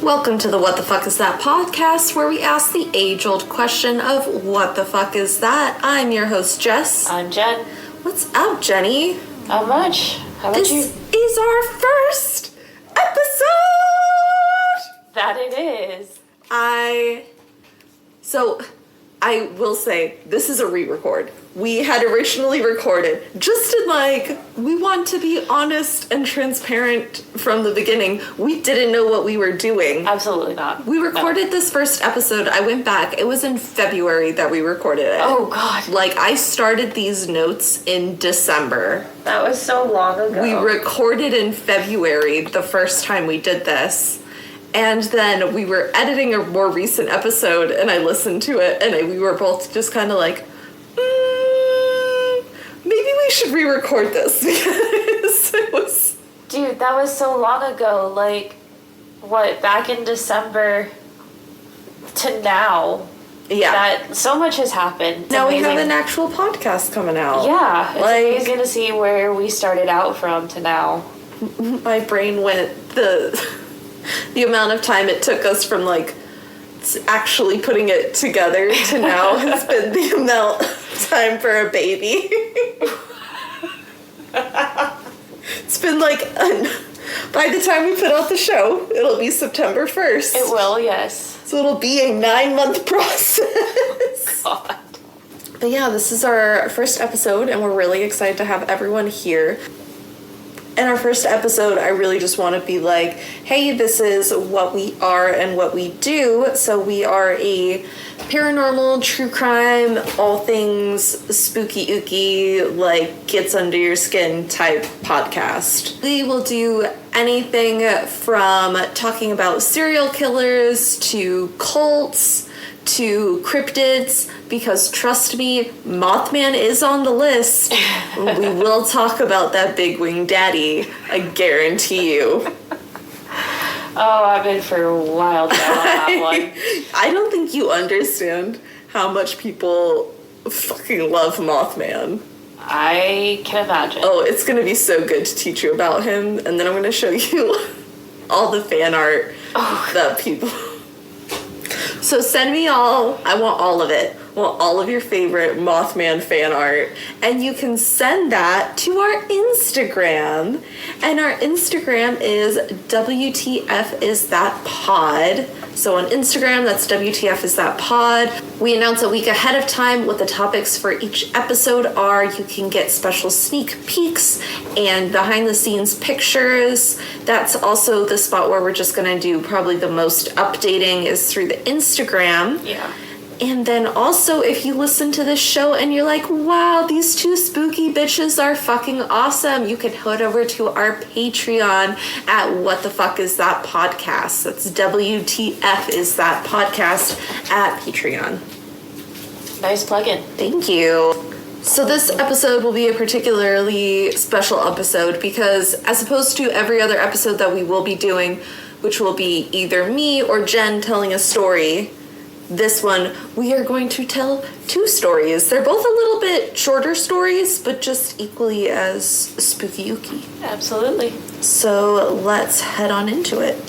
Welcome to the What the Fuck Is That podcast, where we ask the age-old question of what the fuck is that? I'm your host, Jess. I'm Jen. What's up, Jenny? Not much. How about you? This is our first episode! That it is. I will say, this is a re-record. We had originally recorded, just in we want to be honest and transparent from the beginning. We didn't know what we were doing. Absolutely not. We recorded this first episode. I went back. It was in February that we recorded it. Oh, God. I started these notes in December. That was so long ago. We recorded in February the first time we did this. And then we were editing a more recent episode, and I listened to it, and we were both just kind of like, maybe we should re-record this, because it was... Dude, that was so long ago. Back in December to now. Yeah. So much has happened. It's now amazing. We have an actual podcast coming out. Yeah. It's amazing to see where we started out from to now. My brain went the amount of time it took us from actually putting it together to now has been the amount of time for a baby. It's been by the time we put out the show, it'll be September 1st. It will, yes. So it'll be a 9-month process. God. But yeah, this is our first episode, and we're really excited to have everyone here. In our first episode, I really just want to be hey, this is what we are and what we do. So we are a paranormal, true crime, all things spooky ooky, gets under your skin type podcast. We will do anything from talking about serial killers to cults to cryptids, because trust me, Mothman is on the list. We will talk about that big wing daddy, I guarantee you. Oh, I've been for a while now on that one. I don't think you understand how much people fucking love Mothman. I can imagine. Oh, it's gonna be so good to teach you about him, and then I'm gonna show you all the fan art that people... So send me all. I want all of it. I want all of your favorite Mothman fan art. And you can send that to our Instagram. And our Instagram is WTF is that pod. So on Instagram, that's WTF is that pod. We announce a week ahead of time what the topics for each episode are. You can get special sneak peeks and behind the scenes pictures. That's also the spot where we're just going to do probably the most updating is through the Instagram. Yeah. And then also, if you listen to this show and you're like, wow, these two spooky bitches are fucking awesome, you can head over to our Patreon at What the Fuck Is That Podcast. That's WTF Is That Podcast at Patreon. Nice plug-in. Thank you. So this episode will be a particularly special episode because as opposed to every other episode that we will be doing, which will be either me or Jen telling a story, this one, we are going to tell 2 stories. They're both a little bit shorter stories, but just equally as spooky-ooky. Absolutely. So let's head on into it.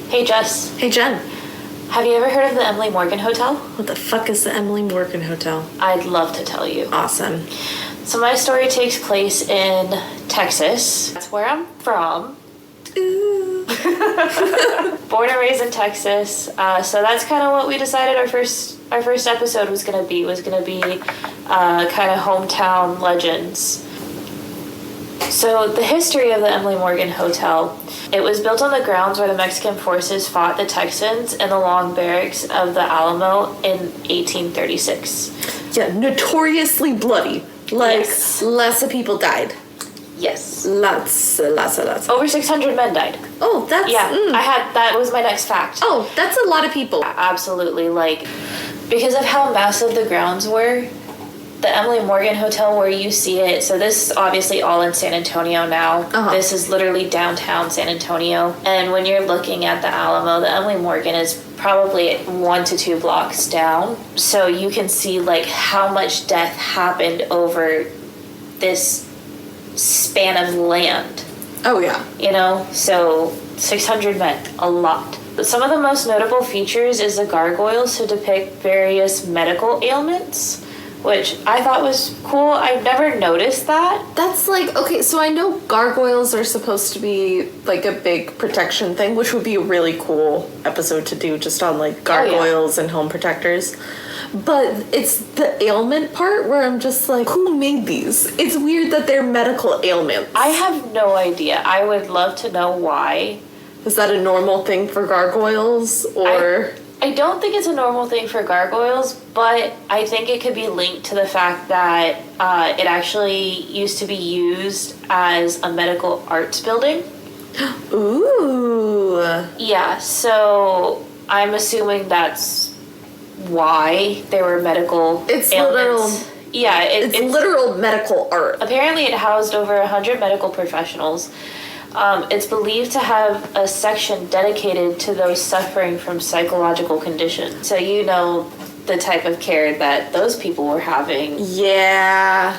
Hey, Jess. Hey, Jen. Have you ever heard of the Emily Morgan Hotel? What the fuck is the Emily Morgan Hotel? I'd love to tell you. Awesome. So my story takes place in Texas. That's where I'm from. Ooh. Born and raised in Texas. So that's kind of what we decided our first episode was going to be kind of hometown legends. So the history of the Emily Morgan Hotel, it was built on the grounds where the Mexican forces fought the Texans in the long barracks of the Alamo in 1836. Yeah, notoriously bloody. Yes. Lots of people died. Yes. Lots. Over 600 men died. Oh, that's... Yeah, that was my next fact. Oh, that's a lot of people. Absolutely, because of how massive the grounds were, the Emily Morgan Hotel where you see it, so this is obviously all in San Antonio now. Uh-huh. This is literally downtown San Antonio. And when you're looking at the Alamo, the Emily Morgan is probably 1 to 2 blocks down. So you can see how much death happened over this span of land. Oh, yeah. So 600 men, a lot. Some of the most notable features is the gargoyles to depict various medical ailments, which I thought was cool. I've never noticed that. That's like, okay, so I know gargoyles are supposed to be like a big protection thing, which would be a really cool episode to do just on like gargoyles and home protectors. But it's the ailment part where I'm just like, who made these? It's weird that they're medical ailments. I have no idea. I would love to know why. Is that a normal thing for gargoyles, or? I don't think it's a normal thing for gargoyles, but I think it could be linked to the fact that it actually used to be used as a medical arts building. Ooh. Yeah, so I'm assuming that's why they were medical It's ailments. literal. Yeah, it's literal medical art. Apparently it housed over 100 medical professionals. It's believed to have a section dedicated to those suffering from psychological conditions. So you know the type of care that those people were having. Yeah.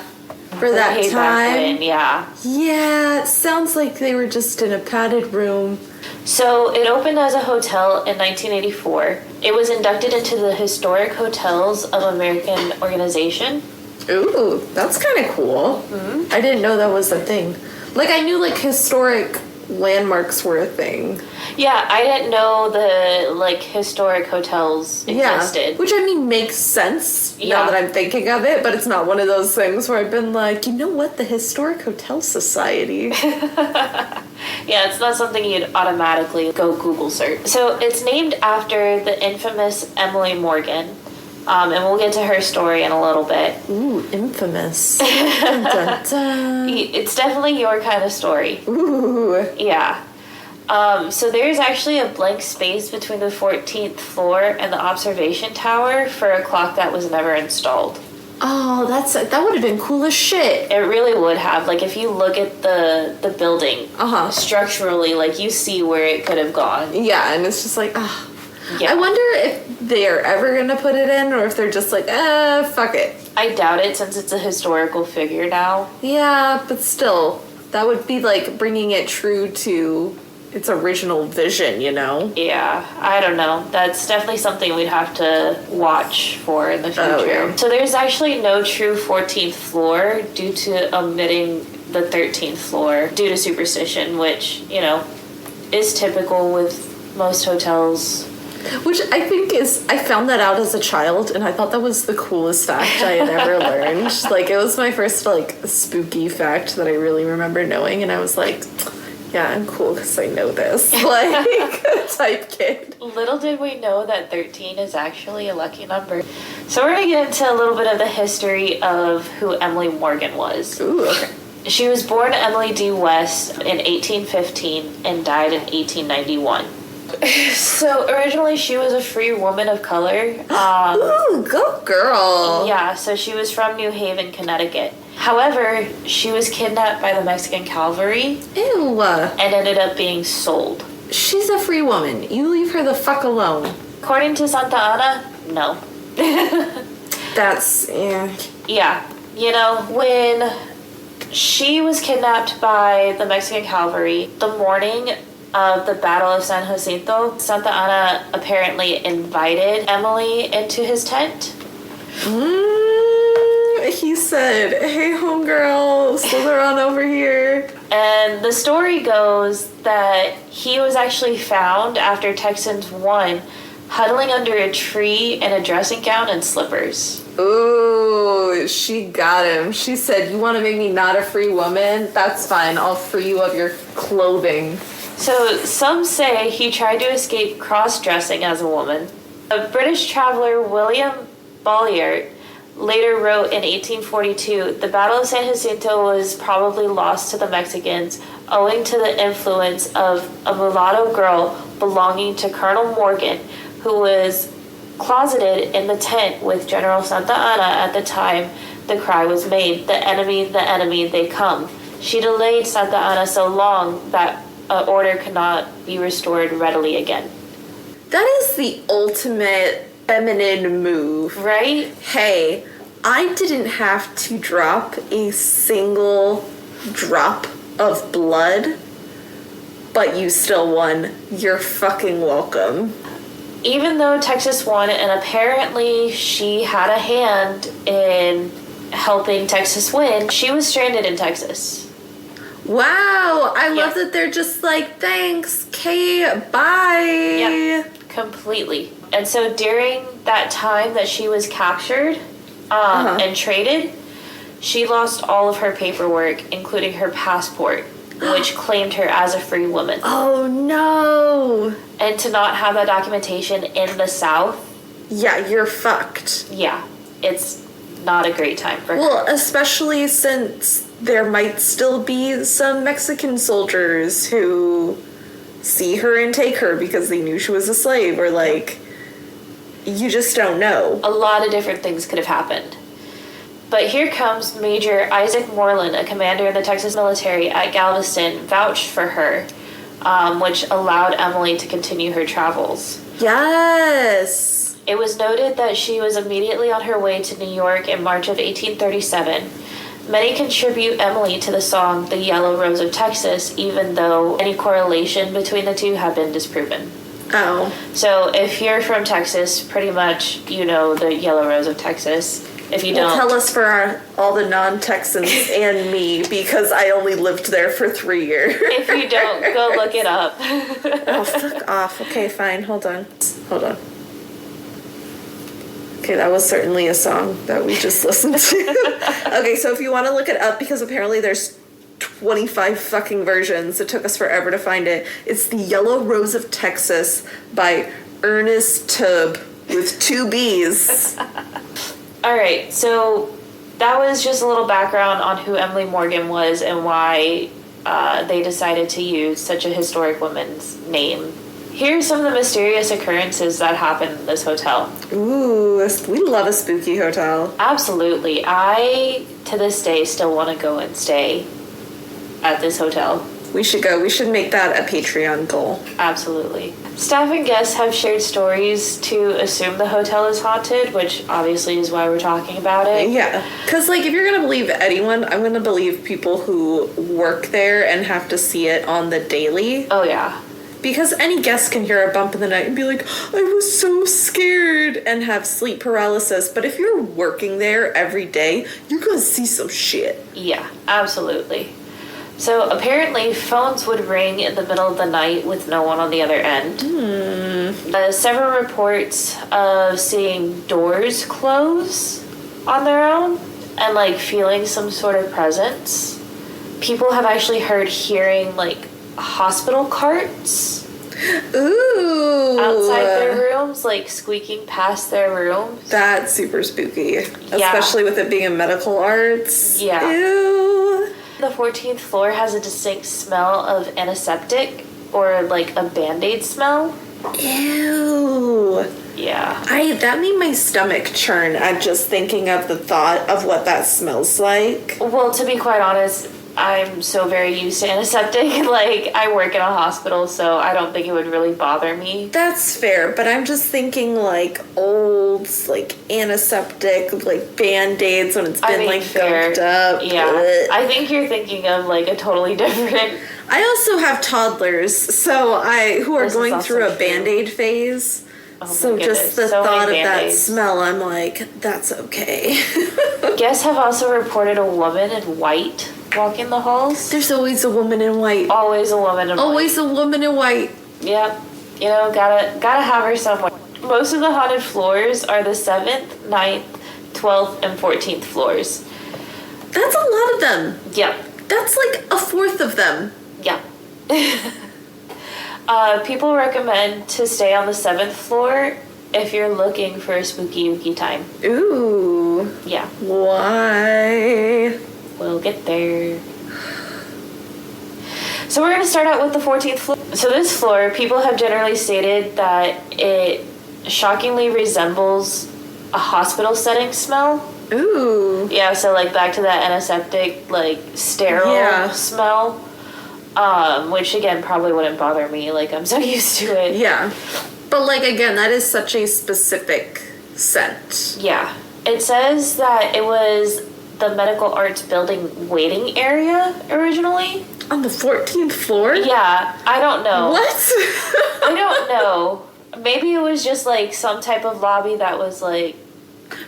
For that way back time. when, yeah. Yeah, it sounds like they were just in a padded room. So it opened as a hotel in 1984. It was inducted into the Historic Hotels of American organization. Ooh, that's kind of cool. Mm-hmm. I didn't know that was a thing. Like, I knew, like, historic landmarks were a thing. Yeah, I didn't know the, like, historic hotels existed. Yeah, which, I mean, makes sense now that I'm thinking of it, but it's not one of those things where I've been like, you know what, the Historic Hotel Society. Yeah, it's not something you'd automatically go Google search. So it's named after the infamous Emily Morgan. And we'll get to her story in a little bit. Ooh, infamous. Dun, dun, dun. It's definitely your kind of story. Ooh. Yeah. So there's actually a blank space between the 14th floor and the observation tower for a clock that was never installed. Oh, that would have been cool as shit. It really would have. Like, if you look at the building, structurally, like, you see where it could have gone. Yeah, and it's just like, ah. Yeah. I wonder if they're ever gonna put it in, or if they're just like, fuck it. I doubt it, since it's a historical figure now. Yeah, but still, that would be like bringing it true to its original vision, you know? Yeah, I don't know. That's definitely something we'd have to watch for in the future. Oh, yeah. So there's actually no true 14th floor due to omitting the 13th floor due to superstition, which, you know, is typical with most hotels. Which I think I found that out as a child, and I thought that was the coolest fact I had ever learned. Like, it was my first, like, spooky fact that I really remember knowing, and I was like, yeah, I'm cool because I know this. Like, type kid. Little did we know that 13 is actually a lucky number. So we're going to get into a little bit of the history of who Emily Morgan was. Ooh, okay. She was born Emily D. West in 1815 and died in 1891. So originally she was a free woman of color. Ooh, go girl. Yeah, so she was from New Haven, Connecticut. However, she was kidnapped by the Mexican cavalry. Ew. And ended up being sold. She's a free woman. You leave her the fuck alone. According to Santa Ana, no. That's, yeah. Yeah. You know, when she was kidnapped by the Mexican cavalry, the morning of the Battle of San Jacinto, Santa Ana apparently invited Emily into his tent. He said, hey, homegirl, slither on over here. And the story goes that he was actually found after Texans won, huddling under a tree in a dressing gown and slippers. Ooh, she got him. She said, you want to make me not a free woman? That's fine. I'll free you of your clothing. So some say he tried to escape cross-dressing as a woman. A British traveler, William Balliart, later wrote in 1842, the Battle of San Jacinto was probably lost to the Mexicans owing to the influence of a mulatto girl belonging to Colonel Morgan, who was closeted in the tent with General Santa Anna at the time the cry was made, the enemy, they come. She delayed Santa Anna so long that order could not be restored readily again. That is the ultimate feminine move. Right? Hey, I didn't have to drop a single drop of blood but you still won. You're fucking welcome. Even though Texas won, and apparently she had a hand in helping Texas win, she was stranded in Texas. Wow, I love that they're just like, thanks, Kay, bye. Yeah, completely. And so during that time that she was captured and traded, she lost all of her paperwork, including her passport, which claimed her as a free woman. Oh, no. And to not have that documentation in the South. Yeah, you're fucked. Yeah, it's not a great time for her. Well, especially since there might still be some Mexican soldiers who see her and take her because they knew she was a slave, or like, you just don't know. A lot of different things could have happened. But here comes Major Isaac Moreland, a commander in the Texas military at Galveston, vouched for her, which allowed Emily to continue her travels. Yes! It was noted that she was immediately on her way to New York in March of 1837. Many contribute Emily to the song The Yellow Rose of Texas, even though any correlation between the two have been disproven. Oh. So if you're from Texas, pretty much you know the Yellow Rose of Texas. If you don't... Tell us for all the non-Texans and me, because I only lived there for 3 years. If you don't, go look it up. Oh, fuck off. Okay, fine. Hold on. Okay, that was certainly a song that we just listened to. Okay, so if you want to look it up, because apparently there's 25 fucking versions. It took us forever to find it. It's The Yellow Rose of Texas by Ernest Tubb with 2 B's. All right, so that was just a little background on who Emily Morgan was and why they decided to use such a historic woman's name. Here's some of the mysterious occurrences that happened in this hotel. Ooh, we love a spooky hotel. Absolutely. I, to this day, still want to go and stay at this hotel. We should go. We should make that a Patreon goal. Absolutely. Staff and guests have shared stories to assume the hotel is haunted, which obviously is why we're talking about it. Yeah. Because, like, if you're going to believe anyone, I'm going to believe people who work there and have to see it on the daily. Oh, yeah. Because any guest can hear a bump in the night and be like, I was so scared, and have sleep paralysis. But if you're working there every day, you're going to see some shit. Yeah, absolutely. So apparently phones would ring in the middle of the night with no one on the other end. Several reports of seeing doors close on their own and like feeling some sort of presence. People have actually heard hearing like hospital carts. Ooh. Outside their rooms, like squeaking past their rooms. That's super spooky. Especially with it being in medical arts. Yeah. Ew. The 14th floor has a distinct smell of antiseptic or like a Band-Aid smell. Ew. Yeah. That made my stomach churn at just thinking of the thought of what that smells like. Well, to be quite honest, I'm so very used to antiseptic. Like, I work in a hospital, so I don't think it would really bother me. That's fair, but I'm just thinking, like, old, like, antiseptic, like, Band-Aids when it's been, gummed up. Yeah. Ugh. I think you're thinking of, like, a totally different... I also have toddlers, who are going through a Band-Aid phase. Oh so just the thought of that smell, I'm like, that's okay. Guests have also reported a woman in white walking the halls. There's always a woman in white. Always a woman in white. Always a woman in white. Yep. You know, gotta have her somewhere. Most of the haunted floors are the 7th, 9th, 12th, and 14th floors. That's a lot of them. Yep. That's like a fourth of them. Yep. People recommend to stay on the 7th floor if you're looking for a spooky ooky time. Ooh. Yeah. Why? We'll get there. So we're going to start out with the 14th floor. So this floor, people have generally stated that it shockingly resembles a hospital setting smell. Ooh. Yeah, so like back to that antiseptic, like sterile smell. Which again probably wouldn't bother me, like I'm so used to it. Yeah. But like again, that is such a specific scent. Yeah. It says that it was the medical arts building waiting area originally. On the 14th floor? Yeah, I don't know. What? I don't know. Maybe it was just, like, some type of lobby that was, like...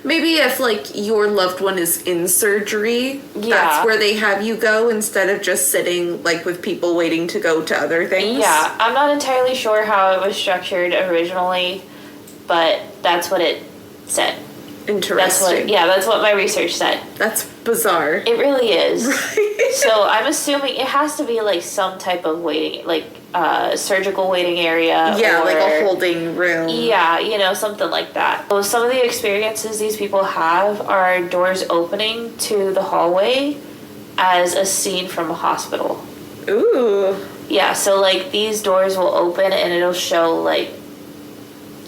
Maybe if, like, your loved one is in surgery, Yeah. that's where they have you go instead of just sitting, like, with people waiting to go to other things. Yeah, I'm not entirely sure how it was structured originally, but that's what it said. Interesting. That's what my research said. That's bizarre. It really is. Right. So I'm assuming it has to be, like, some type of waiting, like, surgical waiting area. Yeah, or, like a holding room. Yeah, you know, something like that. So some of the experiences these people have are doors opening to the hallway as a scene from a hospital. Ooh. Yeah, so, like, these doors will open and it'll show, like,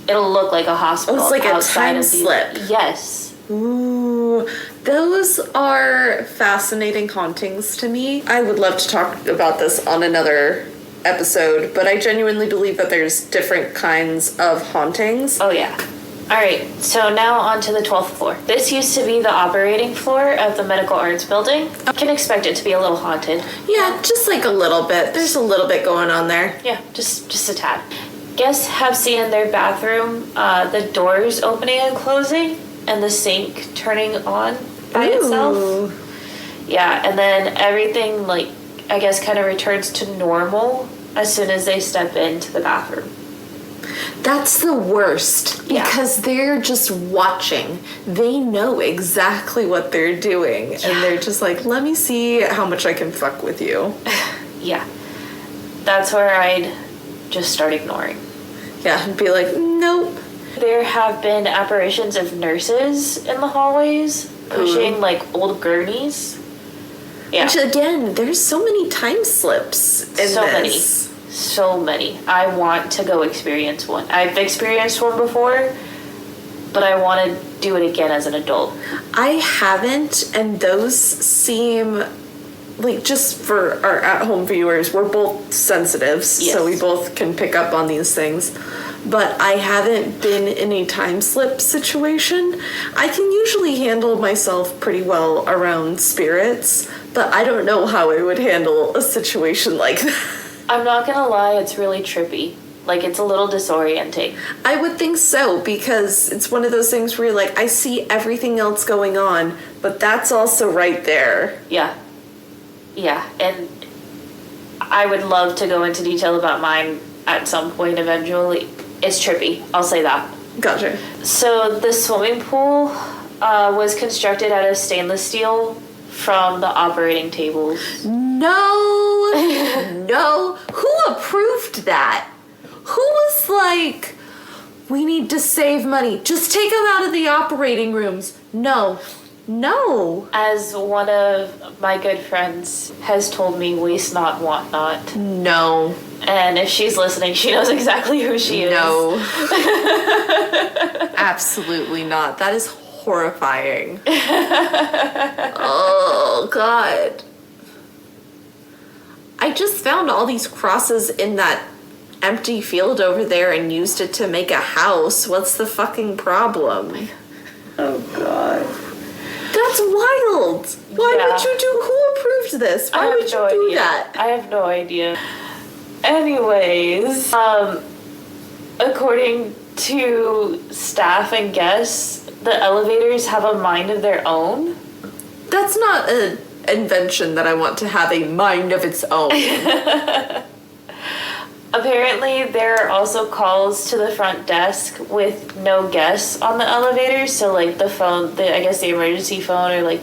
it'll look like a hospital. Oh, it's like a time of slip. Yes. Ooh, those are fascinating hauntings to me. I would love to talk about this on another episode, but I genuinely believe that there's different kinds of hauntings. Oh, yeah. All right, so now on to the 12th floor. This used to be the operating floor of the Medical Arts Building. You can expect it to be a little haunted. Yeah, just like a little bit. There's a little bit going on there. Yeah, just a tad. Guests have seen in their bathroom the doors opening and closing and the sink turning on by itself. Yeah, and then everything, like, I guess kind of returns to normal as soon as they step into the bathroom. That's the worst because they're just watching. They know exactly what they're doing and they're just like, let me see how much I can fuck with you. Yeah. That's where I'd just start ignoring. Yeah, and be like, nope. There have been apparitions of nurses in the hallways pushing, like, old gurneys. Yeah. Which, again, there's so many time slips in this. So many. I want to go experience one. I've experienced one before, but I want to do it again as an adult. I haven't, and those seem... Like, just for our at-home viewers, we're both sensitives, so we both can pick up on these things. But I haven't been in a time slip situation. I can usually handle myself pretty well around spirits, but I don't know how I would handle a situation like that. I'm not gonna lie, it's really trippy. Like, it's a little disorienting. I would think so, because it's one of those things where you're like, I see everything else going on, but that's also right there. Yeah. Yeah, and I would love to go into detail about mine at some point eventually. It's trippy, I'll say that. Gotcha. So the swimming pool was constructed out of stainless steel from the operating tables. No! No! Who approved that? Who was like, we need to save money, just take them out of the operating rooms? No. No. As one of my good friends has told me, waste not, want not. No. And if she's listening, she knows exactly who she is. No. Absolutely not. That is horrifying. Oh, God. I just found all these crosses in that empty field over there and used it to make a house. What's the fucking problem? Oh, God. That's wild. Why would you do? Who approved this? Why would you do that? I have no idea. Anyways, according to staff and guests, the elevators have a mind of their own. That's not an invention that I want to have a mind of its own. Apparently, there are also calls to the front desk with no guests on the elevator. So, like, the phone, I guess the emergency phone, or, like,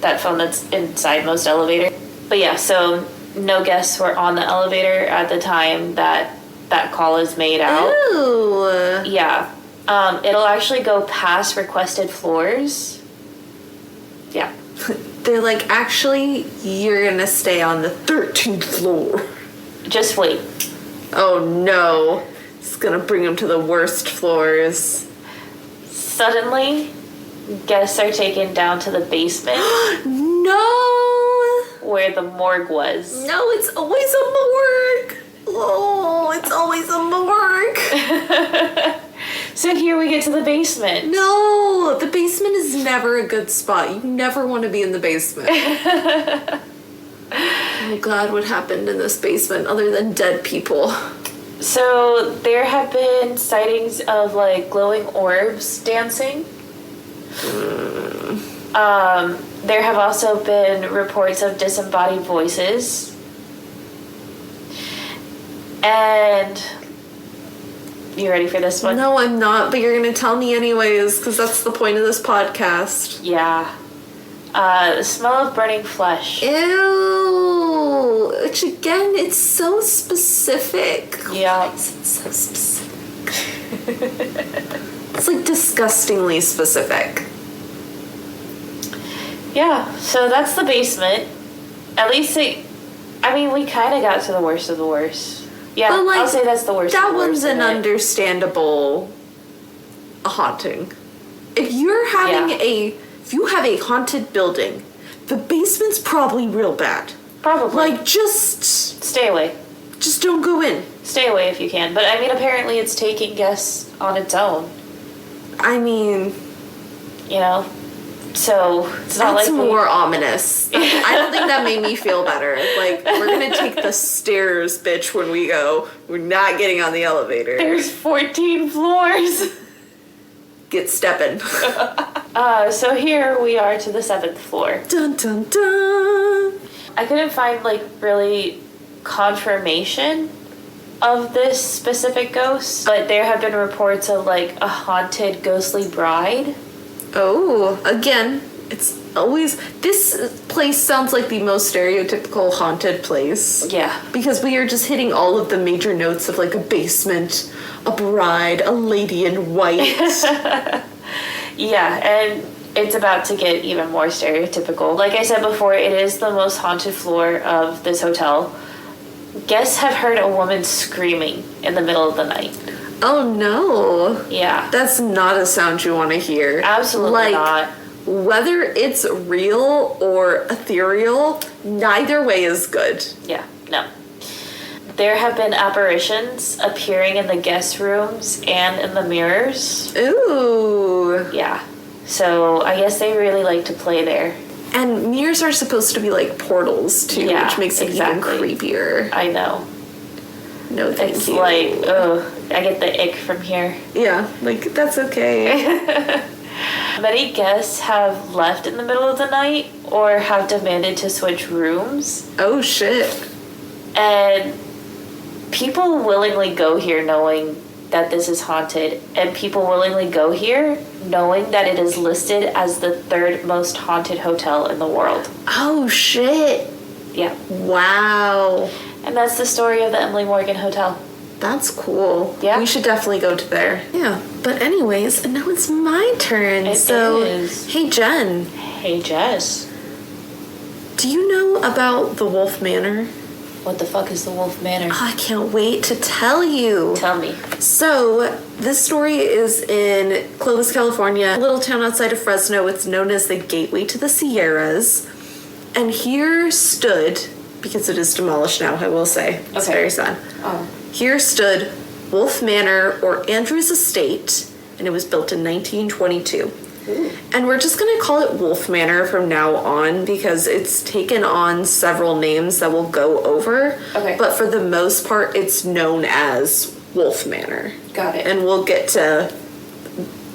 that phone that's inside most elevators. But yeah, so no guests were on the elevator at the time that call is made out. Ooh. Yeah. It'll actually go past requested floors. Yeah. They're like, actually, you're gonna stay on the 13th floor. Just wait. Oh no. It's gonna bring them to the worst floors. Suddenly, guests are taken down to the basement. No! Where the morgue was. No, it's always a morgue. Oh, it's always a morgue. So here we get to the basement. No, the basement is never a good spot. You never want to be in the basement. Oh God, what happened in this basement other than dead people? So there have been sightings of like glowing orbs dancing. There have also been reports of disembodied voices. And you ready for this one? No, I'm not, but you're gonna tell me anyways, because that's the point of this podcast. Yeah. The smell of burning flesh. Ew. Which again, it's so specific. Yeah. Why is it so specific? It's like disgustingly specific. Yeah, so that's the basement. At least we kind of got to the worst of the worst. Yeah, but like, I'll say that's the worst that of the worst. That one's an understandable haunting. If you're having if you have a haunted building, the basement's probably real bad. Probably. Like, just stay away. Just don't go in. Stay away if you can. But I mean, apparently it's taking guests on its own. I mean, you know, so it's not that's like more ominous. I don't think that made me feel better. Like, we're gonna take the stairs, bitch, when we go. We're not getting on the elevator. There's 14 floors. Get stepping. So here we are to the 7th floor. Dun dun dun. I couldn't find like really confirmation of this specific ghost, but there have been reports of like a haunted ghostly bride. Oh, again, it's always... This place sounds like the most stereotypical haunted place. Yeah. Because we are just hitting all of the major notes of like a basement, a bride, a lady in white. Yeah, and it's about to get even more stereotypical. Like I said before, it is the most haunted floor of this hotel. Guests have heard a woman screaming in the middle of the night. Oh no. Yeah. That's not a sound you want to hear. Absolutely not. Whether it's real or ethereal, neither way is good. Yeah, no. There have been apparitions appearing in the guest rooms and in the mirrors. Ooh. Yeah. So I guess they really like to play there. And mirrors are supposed to be like portals too, which makes it even creepier. I know. No, thank it's you. It's like, ugh, I get the ick from here. Yeah, like, that's okay. Many guests have left in the middle of the night or have demanded to switch rooms. Oh, shit. And people willingly go here knowing that this is haunted, and people willingly go here knowing that it is listed as the 3rd most haunted hotel in the world. Oh, shit. Yeah. Wow. And that's the story of the Emily Morgan Hotel. That's cool. Yeah. We should definitely go to there. Yeah. But anyways, now it's my turn. It is. Hey, Jen. Hey, Jess. Do you know about the Wolfe Manor? What the fuck is the Wolfe Manor? Oh, I can't wait to tell you. Tell me. So, this story is in Clovis, California, a little town outside of Fresno. It's known as the Gateway to the Sierras. And here stood, because it is demolished now, I will say. It's very sad. Oh. Here stood Wolfe Manor, or Andrews Estate, and it was built in 1922. Ooh. And we're just going to call it Wolfe Manor from now on because it's taken on several names that we'll go over. Okay. But for the most part, it's known as Wolfe Manor. Got it. And we'll get to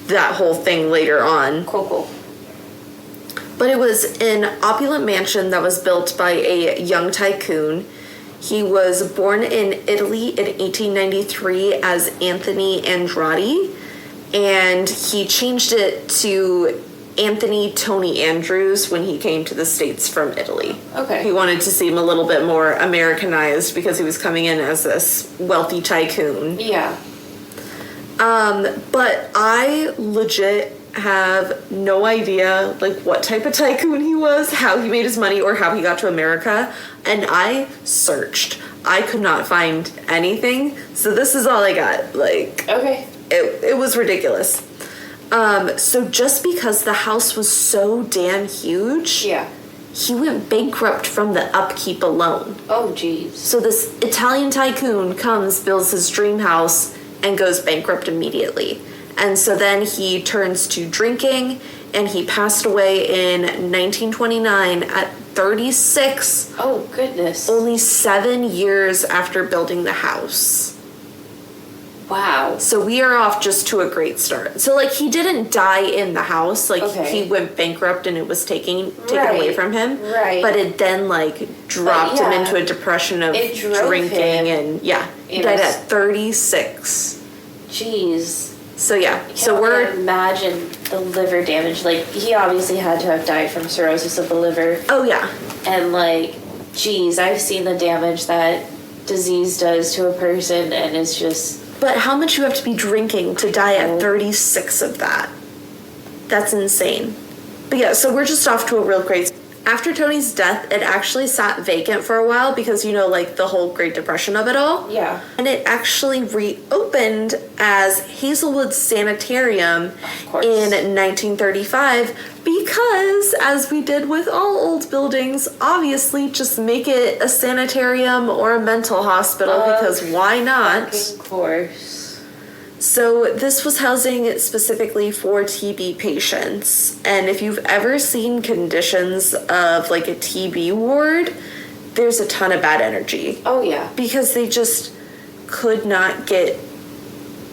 that whole thing later on. Cool. But it was an opulent mansion that was built by a young tycoon. He was born in Italy in 1893 as Anthony Andrade. And he changed it to Anthony Tony Andrews when he came to the States from Italy. Okay. He wanted to seem a little bit more Americanized because he was coming in as this wealthy tycoon. Yeah. But I legit have no idea, like, what type of tycoon he was, how he made his money, or how he got to America. And I searched. I could not find anything. So this is all I got. Like... Okay. It was ridiculous. So just because the house was so damn huge, yeah, he went bankrupt from the upkeep alone. Oh, jeez. So this Italian tycoon comes, builds his dream house, and goes bankrupt immediately. And so then he turns to drinking, and he passed away in 1929 at 1936. Oh, goodness. Only 7 years after building the house. Wow. So we are off just to a great start. So, like, he didn't die in the house. Like, he went bankrupt and it was taken away from him. Right. But it then, like, dropped him into a depression of drinking and, he died at 36. Jeez. So, yeah. So we're... imagine the liver damage. Like, he obviously had to have died from cirrhosis of the liver. Oh, yeah. And, like, geez, I've seen the damage that disease does to a person, and it's just... But how much you have to be drinking to die at 36 of that? That's insane. But yeah, so we're just off to a real great... After Tony's death, it actually sat vacant for a while because, like, the whole Great Depression of it all. Yeah. And it actually reopened as Hazelwood Sanitarium in 1935 because, as we did with all old buildings, obviously just make it a sanitarium or a mental hospital because why not? Of course. So this was housing specifically for TB patients. And if you've ever seen conditions of like a TB ward, there's a ton of bad energy. Oh, yeah. Because they just could not get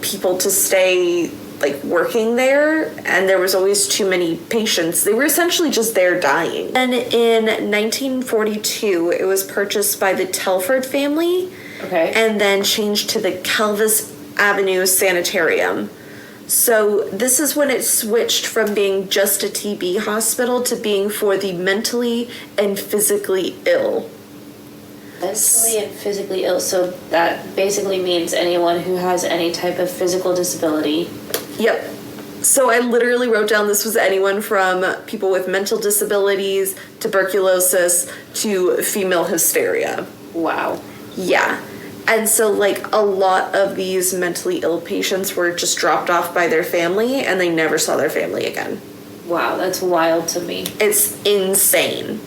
people to stay like working there, and there was always too many patients. They were essentially just there dying. And in 1942, it was purchased by the Telford family. Okay. And then changed to the Kelvis Avenue Sanitarium. So this is when it switched from being just a TB hospital to being for the mentally and physically ill. Mentally and physically ill. So that basically means anyone who has any type of physical disability. Yep. So I literally wrote down this was anyone from people with mental disabilities, tuberculosis, to female hysteria. Wow. Yeah. And so, like, a lot of these mentally ill patients were just dropped off by their family, and they never saw their family again. Wow, that's wild to me. It's insane.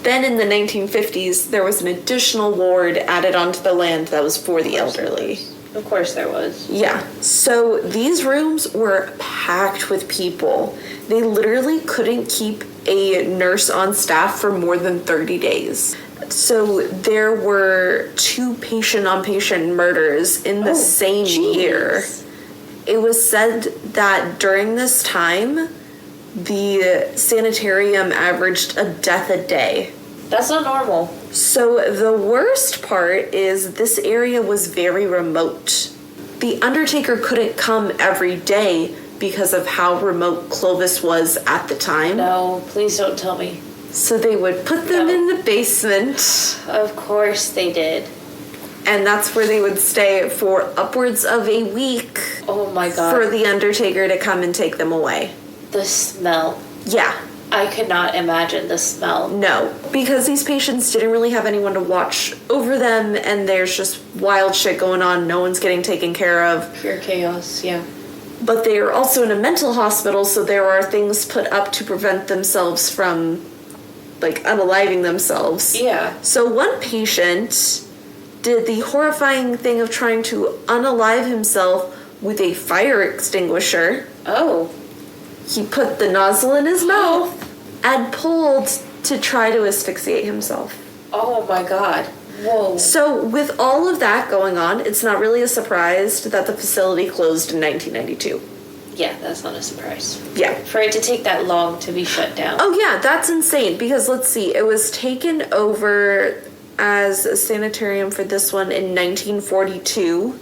Then in the 1950s, there was an additional ward added onto the land that was for the elderly. Of course there was. Yeah. So these rooms were packed with people. They literally couldn't keep a nurse on staff for more than 30 days. So there were 2 patient-on-patient murders in the same year. It was said that during this time, the sanitarium averaged a death a day. That's not normal. So the worst part is this area was very remote. The undertaker couldn't come every day because of how remote Clovis was at the time. No, please don't tell me. So they would put them in the basement. Of course they did. And that's where they would stay for upwards of a week. Oh my God. For the undertaker to come and take them away. The smell. Yeah. I could not imagine the smell. No. Because these patients didn't really have anyone to watch over them, and there's just wild shit going on. No one's getting taken care of. Pure chaos, yeah. But they are also in a mental hospital, so there are things put up to prevent themselves from, like, unaliving themselves. Yeah. So one patient did the horrifying thing of trying to unalive himself with a fire extinguisher. Oh. He put the nozzle in his mouth and pulled to try to asphyxiate himself. Oh my God. Whoa. So with all of that going on, it's not really a surprise that the facility closed in 1992. Yeah, that's not a surprise. Yeah. For it to take that long to be shut down. Oh yeah, that's insane because let's see, it was taken over as a sanitarium for this one in 1942.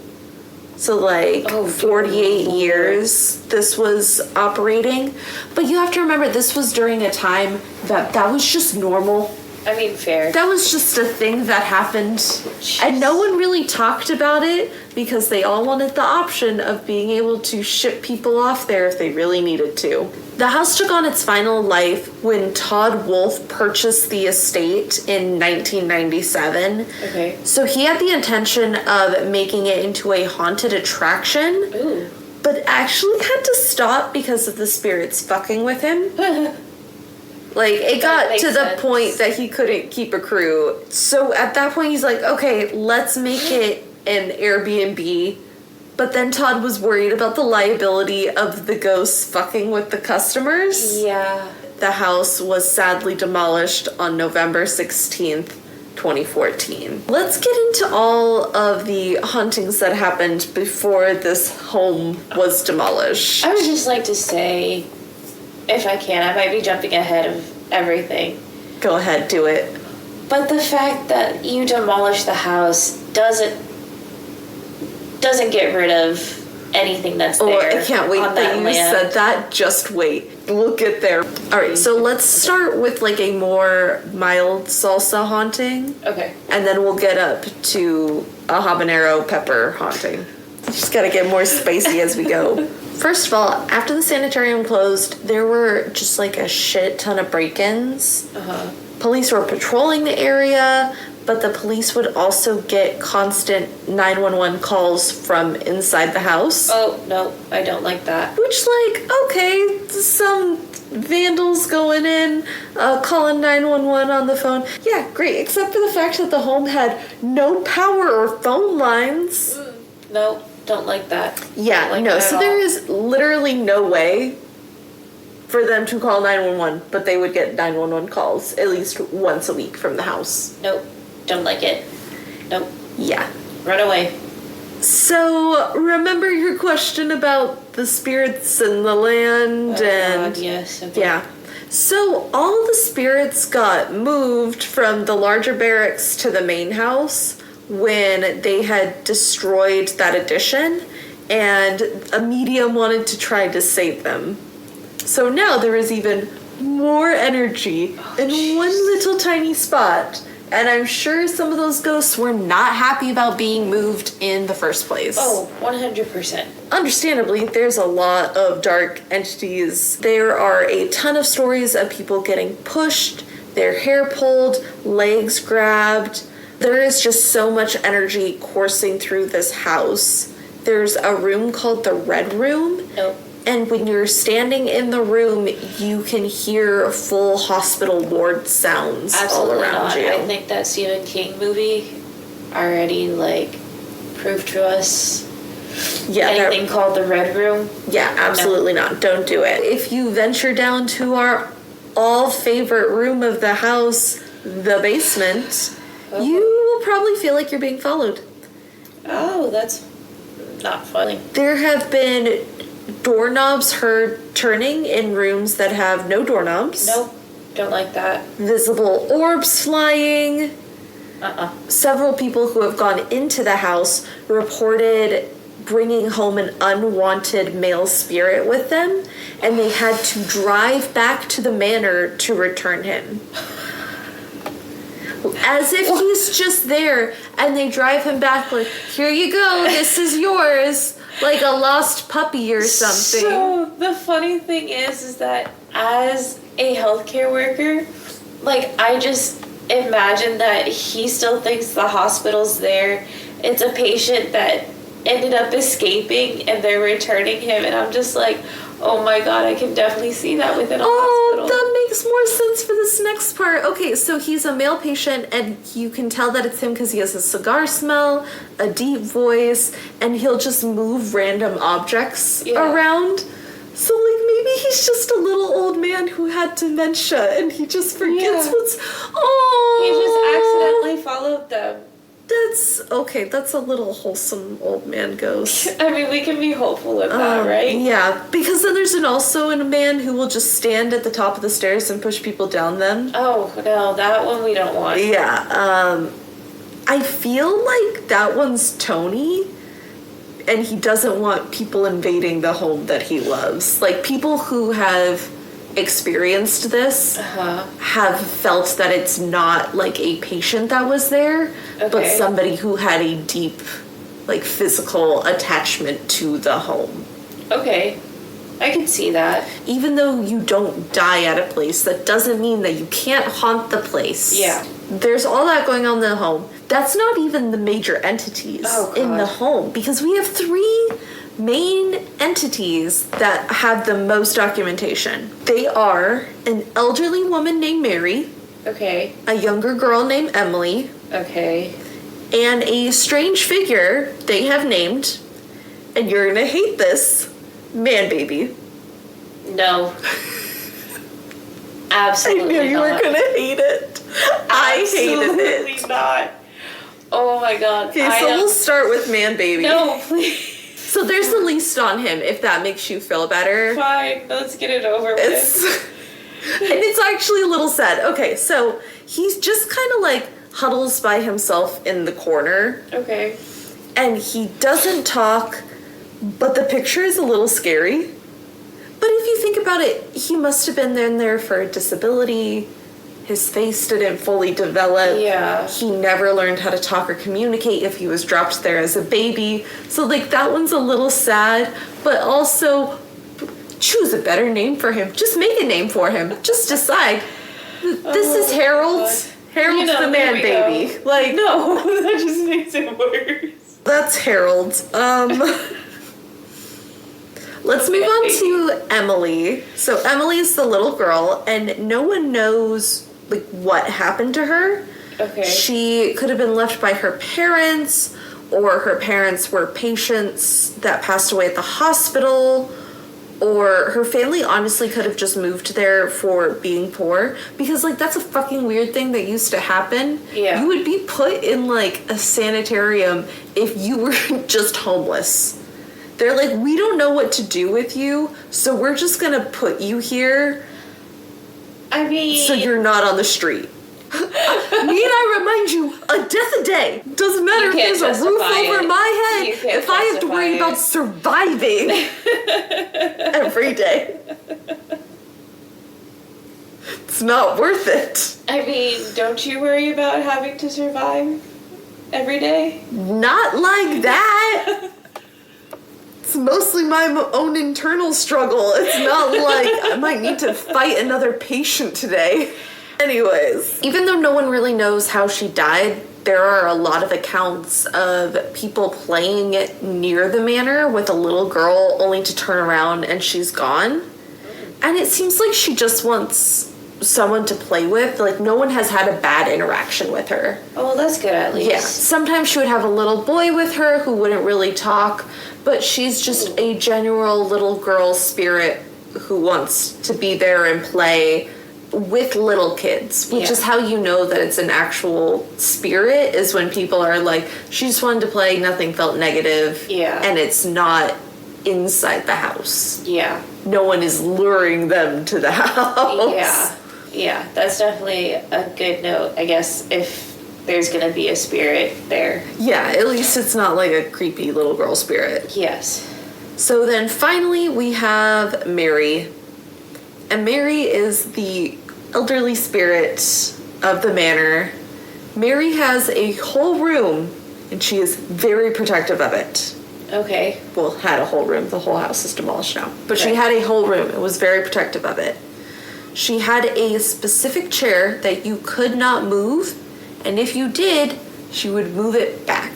So, like, 48 years this was operating. But you have to remember, this was during a time that was just normal. I mean, fair. That was just a thing that happened. Jeez. And no one really talked about it because they all wanted the option of being able to ship people off there if they really needed to. The house took on its final life when Todd Wolfe purchased the estate in 1997. Okay. So he had the intention of making it into a haunted attraction. Ooh. But actually had to stop because of the spirits fucking with him. Like, it got to the point that he couldn't keep a crew. So at that point, he's like, okay, let's make it an Airbnb. But then Todd was worried about the liability of the ghosts fucking with the customers. Yeah. the house was sadly demolished on November 16th, 2014. Let's get into all of the hauntings that happened before this home was demolished. I would just like to say, if I can, I might be jumping ahead of everything. Go ahead, do it. But the fact that you demolish the house doesn't get rid of anything that's there. Oh, I can't wait that you said that. Just wait. We'll get there. All right, so let's start with like a more mild salsa haunting. Okay. And then we'll get up to a habanero pepper haunting. Just gotta get more spicy as we go. First of all, after the sanitarium closed, there were just like a shit ton of break-ins. Uh-huh. Police were patrolling the area, but the police would also get constant 911 calls from inside the house. Oh, no, I don't like that. Which, like, okay, some vandals going in, calling 911 on the phone. Yeah, great, except for the fact that the home had no power or phone lines. No, don't like that. Yeah, like no, so there is literally no way for them to call 911, but they would get 911 calls at least once a week from the house. Nope. Don't like it. Nope. Yeah. Run away. So, remember your question about the spirits and the land and... God, yes. Okay. Yeah. So, all the spirits got moved from the larger barracks to the main house when they had destroyed that addition, and a medium wanted to try to save them. So now there is even more energy in one little tiny spot. And I'm sure some of those ghosts were not happy about being moved in the first place. Oh, 100%. Understandably, there's a lot of dark entities. There are a ton of stories of people getting pushed, their hair pulled, legs grabbed. There is just so much energy coursing through this house. There's a room called the Red Room. Nope. And when you're standing in the room, you can hear full hospital ward sounds all around you. I think that Stephen King movie already, like, proved to us anything called the Red Room. Yeah, absolutely not. Don't do it. If you venture down to our all-favorite room of the house, the basement, you will probably feel like you're being followed. Oh, that's not funny. There have been doorknobs heard turning in rooms that have no doorknobs. Nope, don't like that. Visible orbs flying. Several people who have gone into the house reported bringing home an unwanted male spirit with them, and they had to drive back to the manor to return him. As if he's just there, and they drive him back like, here you go, this is yours. Like a lost puppy or something. So, the funny thing is that as a healthcare worker, like, I just imagine that he still thinks the hospital's there. It's a patient that ended up escaping and they're returning him, and I'm just like, oh my god, I can definitely see that within a hospital. That makes more sense for this next part. Okay, so he's a male patient, and you can tell that it's him because he has a cigar smell, a deep voice, and he'll just move random objects around. So, like, maybe he's just a little old man who had dementia, and he just forgets what's... Oh! He just accidentally followed them. That's a little wholesome old man ghost. I mean, we can be hopeful with that, right? Yeah, because then there's also a man who will just stand at the top of the stairs and push people down them. Oh, no, that one we don't want. Yeah, I feel like that one's Tony, and he doesn't want people invading the home that he loves. Like, people who have experienced this have felt that it's not like a patient that was there, but somebody who had a deep, like, physical attachment to the home. Okay, I can see that. Even though you don't die at a place, that doesn't mean that you can't haunt the place. Yeah. There's all that going on in the home. That's not even the major entities in the home, because we have 3 main entities that have the most documentation. They are an elderly woman named Mary. Okay. A younger girl named Emily. Okay. And a strange figure they have named, and you're gonna hate this, Man Baby. No. Absolutely I knew you were going to hate it. I hated it. Absolutely not. Oh my god. Okay, so we'll start with Man Baby. No, please. So there's the least on him, if that makes you feel better. Fine, let's get it over with. And it's actually a little sad. Okay, so he's just kind of like huddles by himself in the corner. Okay. And he doesn't talk, but the picture is a little scary. But if you think about it, he must have been in there for a disability. His face didn't fully develop. Yeah. He never learned how to talk or communicate if he was dropped there as a baby. So, like, that one's a little sad, but also choose a better name for him. Just make a name for him. Just decide. This is Harold. Harold's the Man Baby. Go. Like, no, that just makes it worse. That's Harold. Let's move on to Emily. So Emily is the little girl, and no one knows like what happened to her. Okay. She could have been left by her parents, or her parents were patients that passed away at the hospital, or her family honestly could have just moved there for being poor, because like that's a fucking weird thing that used to happen. Yeah. You would be put in like a sanitarium if you were just homeless. They're like, we don't know what to do with you, so we're just gonna put you here. I mean, so you're not on the street. Need I remind you, a death a day. Doesn't matter if there's a roof over my head. If I have to worry about surviving every day, it's not worth it. I mean, don't you worry about having to survive every day? Not like that. It's mostly my own internal struggle. It's not like I might need to fight another patient today. Anyways, even though no one really knows how she died, there are a lot of accounts of people playing near the manor with a little girl only to turn around and she's gone. And it seems like she just wants someone to play with. Like, no one has had a bad interaction with her. Oh, well, that's good at least. Yeah. Sometimes she would have a little boy with her who wouldn't really talk, but she's just a general little girl spirit who wants to be there and play with little kids, which is how you know that it's an actual spirit, is when people are like, she just wanted to play, nothing felt negative, and it's not inside the house. Yeah. No one is luring them to the house. Yeah, that's definitely a good note, I guess, if there's gonna be a spirit there. Yeah, at least it's not like a creepy little girl spirit. Yes. So then finally we have Mary. And Mary is the elderly spirit of the manor. Mary has a whole room, and she is very protective of it. Okay. Well, had a whole room. The whole house is demolished now. But she had a whole room and was very protective of it. She had a specific chair that you could not move, and if you did, she would move it back.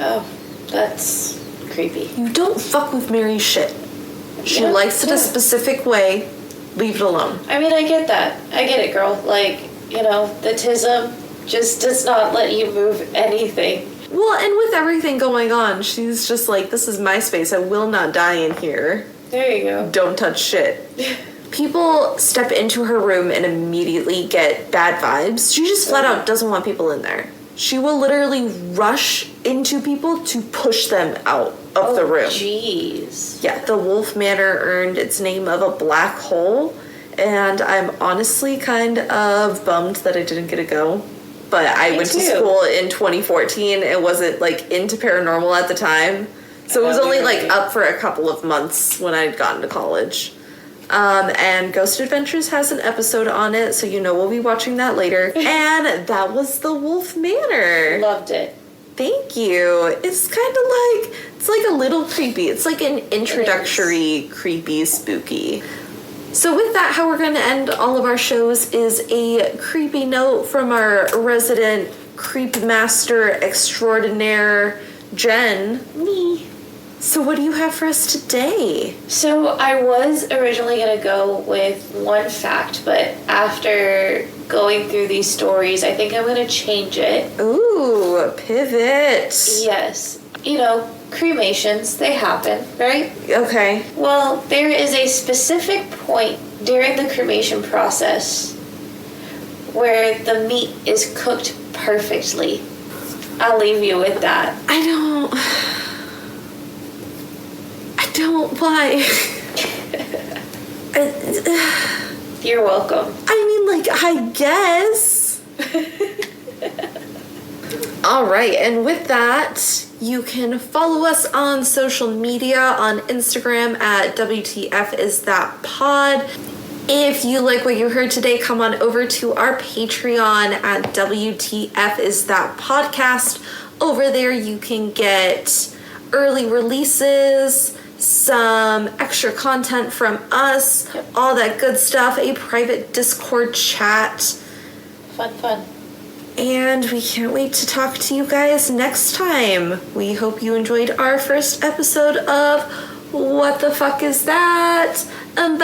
Oh, that's creepy. You don't fuck with Mary's shit. She likes it a specific way. Leave it alone. I mean, I get that. I get it, girl. Like, you know, the tism just does not let you move anything. Well, and with everything going on, she's just like, this is my space. I will not die in here. There you go. Don't touch shit. People step into her room and immediately get bad vibes. She just flat out doesn't want people in there. She will literally rush into people to push them out of the room. Jeez. Yeah, the Wolfe Manor earned its name of a black hole, and I'm honestly kind of bummed that I didn't get to go. But I went to school in 2014 and wasn't like into paranormal at the time. So it was only like up for a couple of months when I'd gotten to college. And Ghost Adventures has an episode on it, so you know we'll be watching that later. And that was the Wolfe Manor. Loved it. Thank you. It's kind of like, it's like a little creepy. It's like an introductory creepy spooky. So with that, how we're going to end all of our shows is a creepy note from our resident creep master extraordinaire, Jen. Me. So what do you have for us today? So I was originally going to go with one fact, but after going through these stories, I think I'm going to change it. Ooh, pivot. Yes. You know, cremations, they happen, right? Okay. Well, there is a specific point during the cremation process where the meat is cooked perfectly. I'll leave you with that. I don't, why? You're welcome. I mean, like, I guess. All right, and with that, you can follow us on social media on Instagram at WTFisthatpod. If you like what you heard today, come on over to our Patreon at WTFisthatpodcast. Over there, you can get early releases, some extra content from us, all that good stuff, a private Discord chat. Fun. And we can't wait to talk to you guys next time. We hope you enjoyed our first episode of What the Fuck Is That? Bye.